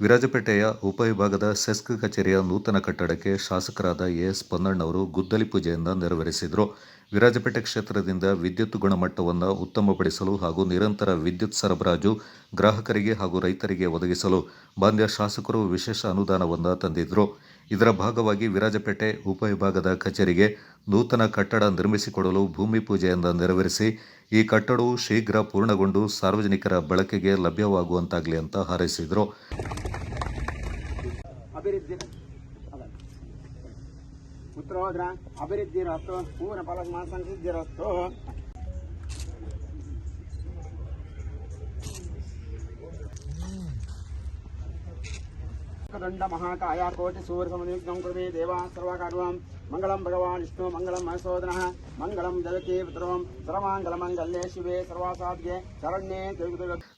ವಿರಾಜಪೇಟೆಯ ಉಪವಿಭಾಗದ ಸೆಸ್ಕ್ ಕಚೇರಿಯ ನೂತನ ಕಟ್ಟಡಕ್ಕೆ ಶಾಸಕರಾದ ಎಸ್ ಪೊನ್ನಣ್ಣವರು ಗುದ್ದಲಿ ಪೂಜೆಯಿಂದ ನೆರವೇರಿಸಿದರು. ವಿರಾಜಪೇಟೆ ಕ್ಷೇತ್ರದಿಂದ ವಿದ್ಯುತ್ ಗುಣಮಟ್ಟವನ್ನು ಉತ್ತಮಪಡಿಸಲು ಹಾಗೂ ನಿರಂತರ ವಿದ್ಯುತ್ ಸರಬರಾಜು ಗ್ರಾಹಕರಿಗೆ ಹಾಗೂ ರೈತರಿಗೆ ಒದಗಿಸಲು ಮಾನ್ಯ ಶಾಸಕರು ವಿಶೇಷ ಅನುದಾನವನ್ನು ತಂದಿದ್ದರು. ಇದರ ಭಾಗವಾಗಿ ವಿರಾಜಪೇಟೆ ಉಪವಿಭಾಗದ ಕಚೇರಿಗೆ ನೂತನ ಕಟ್ಟಡ ನಿರ್ಮಿಸಿಕೊಡಲು ಭೂಮಿ ಪೂಜೆಯಿಂದ ನೆರವೇರಿಸಿ ಈ ಕಟ್ಟಡವು ಶೀಘ್ರ ಪೂರ್ಣಗೊಂಡು ಸಾರ್ವಜನಿಕರ ಬಳಕೆಗೆ ಲಭ್ಯವಾಗುವಂತಾಗಲಿ ಅಂತ ಹಾರೈಸಿದರು. ಅಭಿವೃದ್ಧಿರಸ್ತು ಪೂರ್ಣ ಫಲ ಸಂಸಿದ್ಧಿರಸ್ತು. ದಂಡ ಮಹಾಕಾಯ ಕೋಟಿ ಸೂರ್ಯ ಸಮಯುಕ್ತಂ ಕೃತೆ ದೇವಾ ಸರ್ವಕಾರ್ಯಂ ಮಂಗಳಂ ಭಗವಾನ್ ವಿಷ್ಣು ಮಂಗಳಂ ಮಹಸೋದನಃ ಮಂಗಳಂ ದೇವಕೀ ಪುತ್ರಂ ಸರ್ವಾಂಗಲ ಮಂಗಲ್ಯೇ ಶಿವೆ ಸರ್ವಾಸಾಧ್ಯ ಶರಣ್ಯೇ.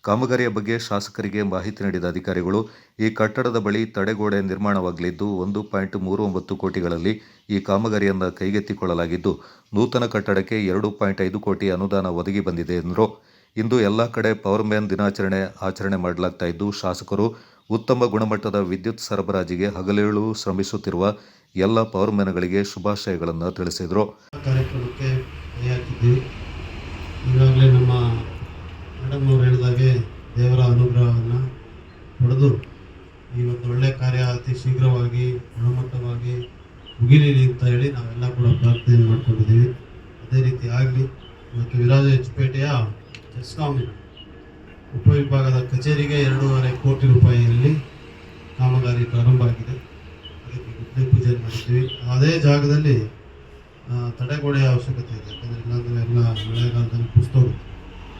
ಕಾಮಗಾರಿಯ ಬಗ್ಗೆ ಶಾಸಕರಿಗೆ ಮಾಹಿತಿ ನೀಡಿದ ಅಧಿಕಾರಿಗಳು ಈ ಕಟ್ಟಡದ ಬಳಿ ತಡೆಗೋಡೆ ನಿರ್ಮಾಣವಾಗಲಿದ್ದು 1.39 ಕೋಟಿಗಳಲ್ಲಿ ಈ ಕಾಮಗಾರಿಯನ್ನು ಕೈಗೆತ್ತಿಕೊಳ್ಳಲಾಗಿದ್ದು ನೂತನ ಕಟ್ಟಡಕ್ಕೆ 2.5 ಕೋಟಿ ಅನುದಾನ ಒದಗಿ ಬಂದಿದೆ ಎಂದರು. ಇಂದು ಎಲ್ಲ ಕಡೆ ಪವರ್ಮ್ಯಾನ್ ದಿನಾಚರಣೆ ಆಚರಣೆ ಮಾಡಲಾಗ್ತಾ ಇದ್ದು ಶಾಸಕರು ಉತ್ತಮ ಗುಣಮಟ್ಟದ ವಿದ್ಯುತ್ ಸರಬರಾಜಿಗೆ ಹಗಲಿರುಳು ಶ್ರಮಿಸುತ್ತಿರುವ ಎಲ್ಲ ಪವರ್ಮ್ಯಾನ್ಗಳಿಗೆ ಶುಭಾಶಯಗಳನ್ನು ತಿಳಿಸಿದರು. ಕಾರ್ಯಕ್ರಮಕ್ಕೆ ಈಗಾಗಲೇ ನಮ್ಮ ಮೇಡಮ್ ಅವರು ಹೇಳಿದಾಗೆ ದೇವರ ಅನುಗ್ರಹವನ್ನು ಪಡೆದು ಈ ಒಂದು ಒಳ್ಳೆಯ ಕಾರ್ಯ ಅತಿ ಶೀಘ್ರವಾಗಿ ಗುಣಮಟ್ಟವಾಗಿ ಮುಗಿಲಿ ಅಂತ ಹೇಳಿ ನಾವೆಲ್ಲ ಕೂಡ ಪ್ರಾರ್ಥನೆ ಮಾಡ್ಕೊಂಡಿದ್ದೀವಿ. ಅದೇ ರೀತಿ ಆಗಲಿ. ಮತ್ತು ವಿರಾಜಪೇಟೆಯ ಚೆಸ್ಕಾಮಿನ ಉಪವಿಭಾಗದ ಕಚೇರಿಗೆ 2.5 ಕೋಟಿ ರೂಪಾಯಿಯಲ್ಲಿ ಕಾಮಗಾರಿ ಪ್ರಾರಂಭ ಆಗಿದೆ. ಅದಕ್ಕೆ ಗುದ್ದಲಿ ಪೂಜೆ ಮಾಡಿದ್ವಿ. ಅದೇ ಜಾಗದಲ್ಲಿ ತಡೆಗೋಡೆಯ ಅವಶ್ಯಕತೆ ಇದೆ. ಯಾಕಂದರೆ ಇಲ್ಲಾಂದರೆ ಎಲ್ಲ ಮಳೆಗಾಲದಲ್ಲಿ ಕುಸಿದೋಗುತ್ತೆ.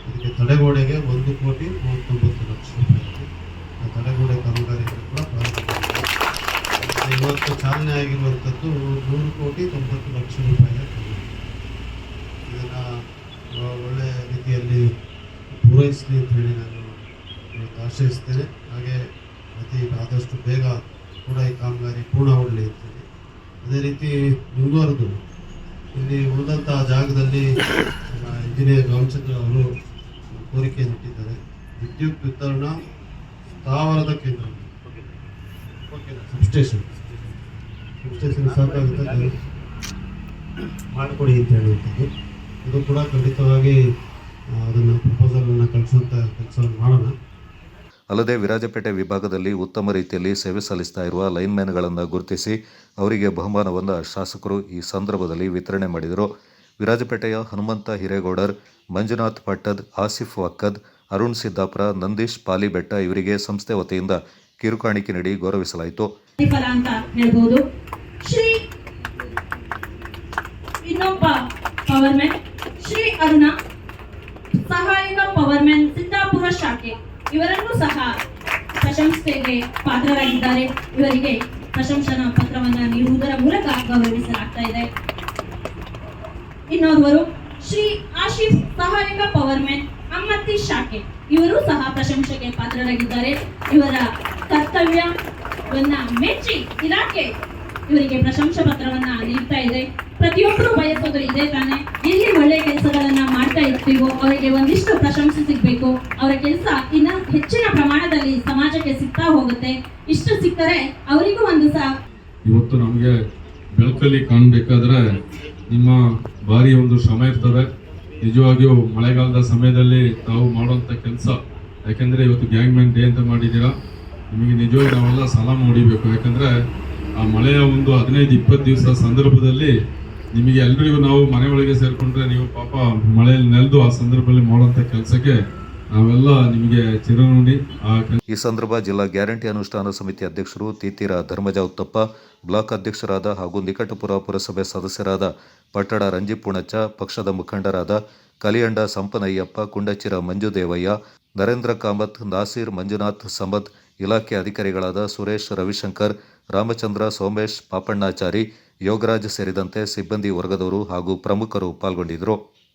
ಅದಕ್ಕೆ ತಡೆಗೋಡೆಗೆ 1,39 ಲಕ್ಷ ರೂಪಾಯಿ ಆ ತಡೆಗೋಡೆ ಕಾಮಗಾರಿಗಳು ಕೂಡ ಪ್ರಾರಂಭ ಆಗಿದೆ. ಇವತ್ತು ಚಾಲನೆ ಆಗಿರುವಂಥದ್ದು 1,90 ಲಕ್ಷ ರೂಪಾಯಿಯ ಕಾಮಗಾರಿ. ಇದನ್ನು ಒಳ್ಳೆಯ ರೀತಿಯಲ್ಲಿ ಪೂರೈಸಲಿ ಅಂತ ಹೇಳಿ ನಾನು ಆಶಯಿಸ್ತೇನೆ. ಹಾಗೆ ಆದಷ್ಟು ಬೇಗ ಕೂಡ ಈ ಕಾಮಗಾರಿ ಪೂರ್ಣಗೊಳ್ಳಲಿ ಅಂತೇಳಿ. ಅದೇ ರೀತಿ ಮುಂದುವರೆದು ಇಲ್ಲಿ ಉಳಿದಂತಹ ಜಾಗದಲ್ಲಿ ಇಂಜಿನಿಯರ್ ರಾಮಚಂದ್ರ ಅವರು ಕೋರಿಕೆಯನ್ನು ಇಟ್ಟಿದ್ದಾರೆ. ವಿದ್ಯುತ್ ವಿತರಣಾ ಸ್ಥಾವರದ ಕೇಂದ್ರ ಸಬ್ಸ್ಟೇಷನ್ ಸಾಕಾಗುತ್ತೆ ಮಾಡಿಕೊಡಿ ಅಂತ ಹೇಳುವಂಥದ್ದು. ಇದು ಕೂಡ ಖಂಡಿತವಾಗಿ ಅದನ್ನು ಪ್ರಪೋಸಲನ್ನು ಕಳಿಸುವಂಥ ಕೆಲಸವನ್ನು ಮಾಡೋಣ. ಅಲ್ಲದೆ ವಿರಾಜಪೇಟೆ ವಿಭಾಗದಲ್ಲಿ ಉತ್ತಮ ರೀತಿಯಲ್ಲಿ ಸೇವೆ ಸಲ್ಲಿಸ್ತಾ ಇರುವ ಲೈನ್ಮ್ಯಾನ್ಗಳನ್ನು ಗುರುತಿಸಿ ಅವರಿಗೆ ಬಹುಮಾನವನ್ನು ಶಾಸಕರು ಈ ಸಂದರ್ಭದಲ್ಲಿ ವಿತರಣೆ ಮಾಡಿದರು. ವಿರಾಜಪೇಟೆಯ ಹನುಮಂತ ಹಿರೇಗೌಡರ್, ಮಂಜುನಾಥ್ ಪಟ್ಟದ್, ಆಸಿಫ್ ವಕ್ಕದ್, ಅರುಣ್ ಸಿದ್ದಾಪುರ, ನಂದೀಶ್ ಪಾಲಿಬೆಟ್ಟ ಇವರಿಗೆ ಸಂಸ್ಥೆ ವತಿಯಿಂದ ಕಿರುಕಾಣಿಕೆ ನೀಡಿ ಗೌರವಿಸಲಾಯಿತು. ಸಹಾಯಕ ಪವರ್ಮ್ಯಾನ್ ಸಿದ್ದಾಪುರ ಶಾಖೆ ಇವರನ್ನು ಸಹ ಪ್ರಶಂಸೆಗೆ ಪಾತ್ರರಾಗಿದ್ದಾರೆ. ಇವರಿಗೆ ಪ್ರಶಂಸನಾ ಪತ್ರವನ್ನು ನೀಡುವುದರ ಮೂಲಕ ಗೌರವಿಸಲಾಗ್ತಾ ಇದೆ. ಇನ್ನೋರ್ವರು ಶ್ರೀ ಆಶೀಫ್ ಸಹಾಯಕ ಪವರ್ಮ್ಯಾನ್ ಅಮ್ಮತ್ತಿ ಶಾಖೆ ಇವರು ಸಹ ಪ್ರಶಂಸೆಗೆ ಪಾತ್ರರಾಗಿದ್ದಾರೆ. ಇವರ ಕರ್ತವ್ಯವನ್ನ ಮೆಚ್ಚಿ ಇಲಾಖೆ ಇವರಿಗೆ ಪ್ರಶಂಸಾ ಪತ್ರವನ್ನ ನೀಡ್ತಾ ಇದೆ. ಪ್ರತಿಯೊಬ್ಬರು ಬಯಸೋದು ಇದೇ ತಾನೆ, ಎಲ್ಲಿ ಒಳ್ಳೆಯ ಕೆಲಸಗಳನ್ನ ಮಾಡ್ತಾ ಇರ್ತೀವೋ ಅವರಿಗೆ ಒಂದಿಷ್ಟು ಪ್ರಶಂಸೆ ಸಿಗ್ಬೇಕು. ಅವರ ಕೆಲಸ ಇನ್ನ ಹೆಚ್ಚಿನ ಪ್ರಮಾಣದಲ್ಲಿ ಸಮಾಜಕ್ಕೆ ಸಿಗ್ತಾ ಹೋಗುತ್ತೆ. ಇಷ್ಟು ಸಿಕ್ಕರೆ ಅವರಿಗೂ ಒಂದು ಇವತ್ತು ನಮಗೆ ಬೆಳಕಲ್ಲಿ ಕಾಣಬೇಕಾದ್ರೆ ನಿಮ್ಮ ಭಾರಿ ಒಂದು ಶ್ರಮ ಇರ್ತದೆ. ನಿಜವಾಗಿಯೂ ಮಳೆಗಾಲದ ಸಮಯದಲ್ಲಿ ತಾವು ಮಾಡುವಂಥ ಕೆಲಸ, ಯಾಕೆಂದರೆ ಇವತ್ತು ಗ್ಯಾಂಗ್ಮ್ಯಾನ್ ಡೇ ಅಂತ ಮಾಡಿದ್ದೀರಾ. ನಿಮಗೆ ನಿಜವಾಗಿ ನಾವೆಲ್ಲ ಸಲಾಮ್ ಹೊಡಿಬೇಕು. ಯಾಕಂದರೆ ಆ ಮಳೆಯ ಒಂದು 15-20 ದಿವಸ ಸಂದರ್ಭದಲ್ಲಿ ನಿಮಗೆ ಎಲ್ರಿಗೂ ನಾವು ಮನೆ ಒಳಗೆ ಸೇರಿಕೊಂಡ್ರೆ ನೀವು ಪಾಪ ಮಳೆಯಲ್ಲಿ ನೆಲೆದು ಆ ಸಂದರ್ಭದಲ್ಲಿ ಮಾಡುವಂಥ ಕೆಲಸಕ್ಕೆ ನಾವೆಲ್ಲ ನಿಮಗೆ ಚಿರನುಡಿ. ಈ ಸಂದರ್ಭ ಜಿಲ್ಲಾ ಗ್ಯಾರಂಟಿ ಅನುಷ್ಠಾನ ಸಮಿತಿ ಅಧ್ಯಕ್ಷರು ತೀತೀರ ಧರ್ಮಜ ಉತ್ತಪ್ಪ, ಬ್ಲಾಕ್ ಅಧ್ಯಕ್ಷರಾದ ಹಾಗೂ ನಿಕಟಪುರ ಪುರಸಭೆ ಸದಸ್ಯರಾದ ಪಟ್ಟಣ ರಂಜಿ ಪುಣಚ್ಚ, ಪಕ್ಷದ ಮುಖಂಡರಾದ ಕಲಿಯಂಡ ಸಂಪನಯ್ಯಪ್ಪ, ಕುಂಡಚಿರ ಮಂಜುದೇವಯ್ಯ, ನರೇಂದ್ರ ಕಾಮತ್, ನಾಸೀರ್, ಮಂಜುನಾಥ್ ಸಮದ್, ಇಲಾಖೆ ಅಧಿಕಾರಿಗಳಾದ ಸುರೇಶ್, ರವಿಶಂಕರ್, ರಾಮಚಂದ್ರ, ಸೋಮೇಶ್, ಪಾಪಣ್ಣಾಚಾರಿ, ಯೋಗರಾಜ್ ಸೇರಿದಂತೆ ಸಿಬ್ಬಂದಿ ವರ್ಗದವರು ಹಾಗೂ ಪ್ರಮುಖರು ಪಾಲ್ಗೊಂಡಿದ್ದರು.